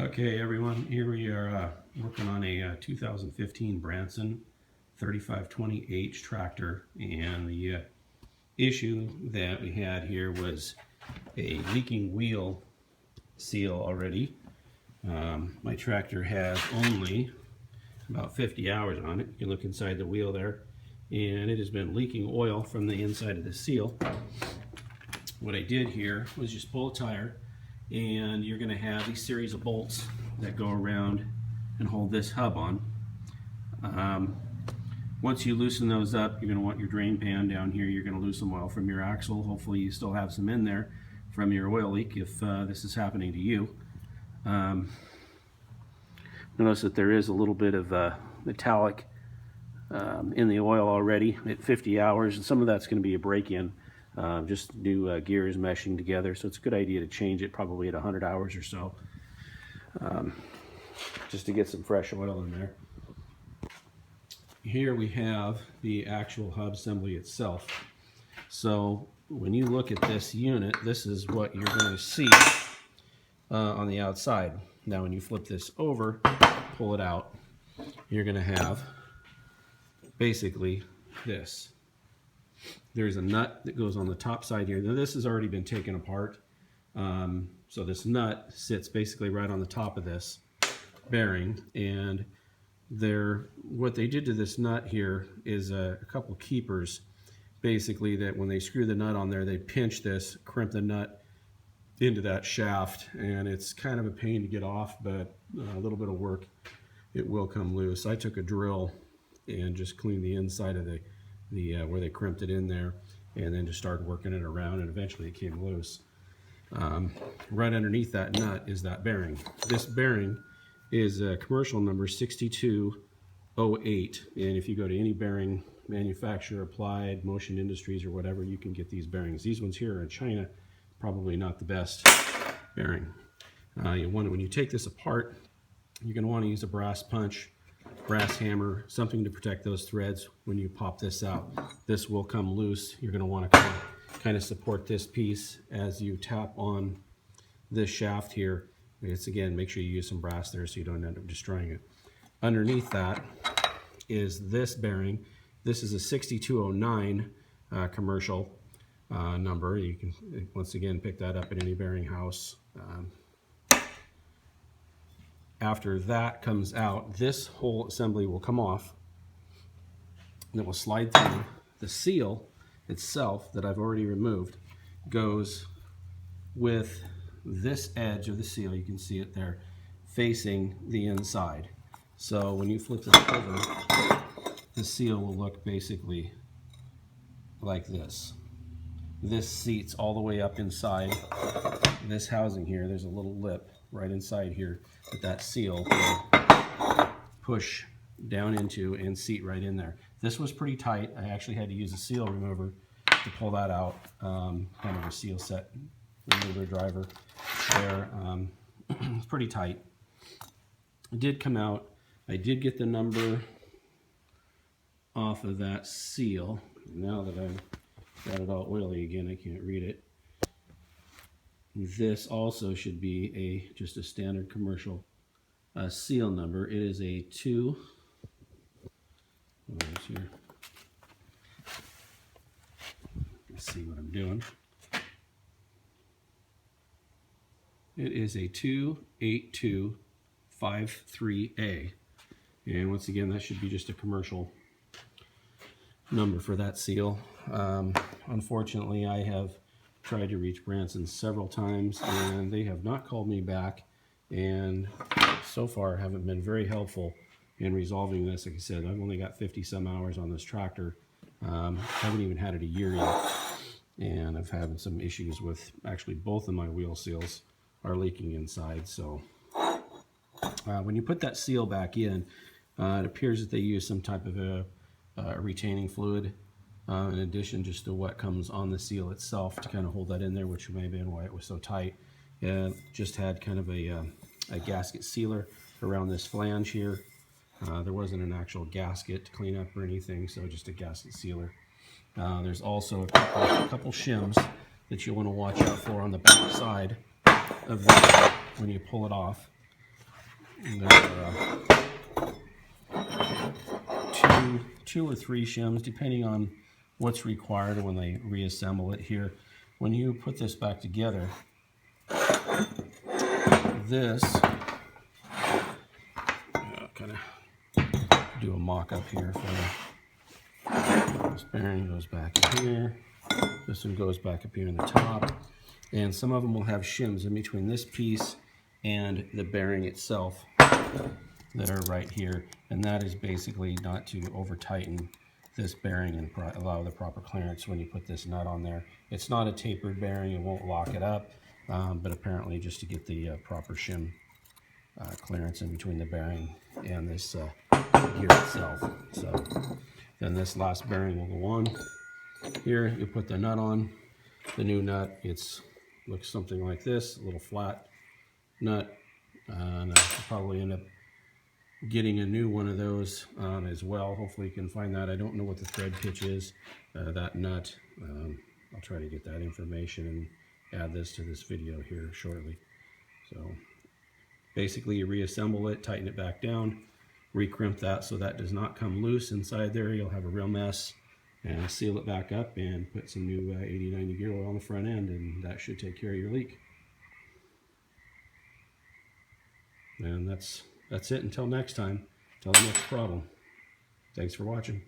Okay, everyone, here we are working on a 2015 Branson 3520H tractor, and the issue that we had here was a leaking wheel seal already. My tractor has only about 50 hours on it. You look inside the wheel there, and it has been leaking oil from the inside of the seal. What I did here was just pull a tire, and you're going to have these series of bolts that go around and hold this hub on. Once you loosen those up, you're going to want your drain pan down here. You're going to lose some oil from your axle. Hopefully you still have some in there from your oil leak if this is happening to you. Notice that there is a little bit of metallic in the oil already at 50 hours, and some of that's going to be a break-in. Just new gears meshing together, so it's a good idea to change it probably at 100 hours or so, just to get some fresh oil in there. Here we have the actual hub assembly itself. So when you look at this unit, this is what you're going to see on the outside. Now when you flip this over, pull it out, you're going to have basically this. There's a nut that goes on the top side here. Now this has already been taken apart. So this nut sits basically right on the top of this bearing, and what they did to this nut here is a couple keepers, basically, that when they screw the nut on there, they pinch this, crimp the nut into that shaft, and it's kind of a pain to get off, but a little bit of work, it will come loose. I took a drill and just cleaned the inside of the where they crimped it in there, and then just started working it around, and eventually it came loose. Right underneath that nut is that bearing. This bearing is commercial number 6208, and if you go to any bearing manufacturer, Applied, Motion Industries, or whatever, you can get these bearings. These ones here are in China, probably not the best bearing. When you take this apart, you're going to want to use a brass punch, brass hammer, something to protect those threads when you pop this out. This will come loose. You're going to want to kind of support this piece as you tap on this shaft here. It's, again, make sure you use some brass there so you don't end up destroying it. Underneath that is this bearing. This is a 6209 commercial number. You can once again pick that up at any bearing house. After that comes out, this whole assembly will come off, and it will slide through. The seal itself that I've already removed goes with this edge of the seal. You can see it there facing the inside. So when you flip this over, the seal will look basically like this. This seats all the way up inside this housing here. There's a little lip right inside here that seal will push down into and seat right in there. This was pretty tight. I actually had to use a seal remover to pull that out, kind of a seal set remover driver there. It's pretty tight. It did come out. I did get the number off of that seal. Now that I've got it all oily again, I can't read it. This also should be just a standard commercial seal number. It is a 2. Here. Let's see what I'm doing. It is a 28253A, and once again, that should be just a commercial number for that seal. Unfortunately, I have tried to reach Branson several times, and they have not called me back, and so far haven't been very helpful in resolving this. Like I said, I've only got 50 some hours on this tractor. Haven't even had it a year yet, and I've had some issues with actually both of my wheel seals are leaking inside. So when you put that seal back in, it appears that they use some type of a retaining fluid in addition just to what comes on the seal itself to kind of hold that in there, which may have been why it was so tight. Just had kind of a gasket sealer around this flange here. There wasn't an actual gasket to clean up or anything, so just a gasket sealer. There's also a couple shims that you want to watch out for on the back side of this when you pull it off. there are two or three shims, depending on what's required when they reassemble it here. When you put this back together, this, kind of do a mock-up here for you. This bearing goes back in here. This one goes back up here in the top. And some of them will have shims in between this piece and the bearing itself that are right here. And that is basically not to over-tighten this bearing and allow the proper clearance when you put this nut on there. It's not a tapered bearing, it won't lock it up, but apparently just to get the proper shim clearance in between the bearing and this gear itself. So then this last bearing will go on. Here you put the nut on. The new nut, looks something like this, a little flat nut, and I'll probably end up getting a new one of those as well. Hopefully you can find that. I don't know what the thread pitch is, that nut. I'll try to get that information and add this to this video here shortly. So basically you reassemble it, tighten it back down, recrimp that so that does not come loose inside there. You'll have a real mess, and seal it back up and put some new 80/90 gear oil on the front end, and that should take care of your leak. And that's it until next time, until the next problem. Thanks for watching.